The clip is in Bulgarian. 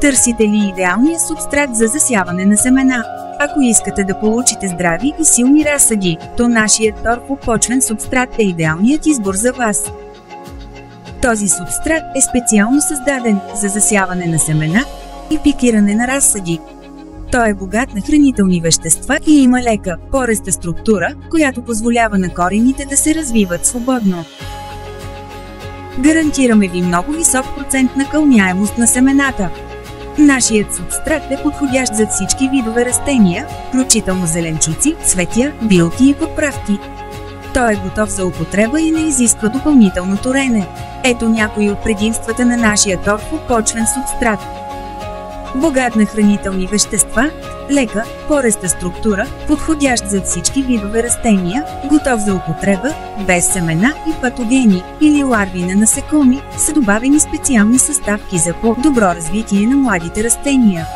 Търсите ли идеалния субстрат за засяване на семена? Ако искате да получите здрави и силни разсади, то нашият торфопочвен субстрат е идеалният избор за вас. Този субстрат е специално създаден за засяване на семена и пикиране на разсади. Той е богат на хранителни вещества и има лека, пореста структура, която позволява на корените да се развиват свободно. Гарантираме ви много висок процент на кълняемост на семената. Нашият субстрат е подходящ за всички видове растения, включително зеленчуци, цветя, билки и подправки. Той е готов за употреба и не изисква допълнително торене. Ето някои от предимствата на нашия торфопочвен субстрат. Богат на хранителни вещества, лека, пореста структура, подходящ за всички видове растения, готов за употреба, без семена и патогени или ларви на насекоми, са добавени специални съставки за по-добро развитие на младите растения.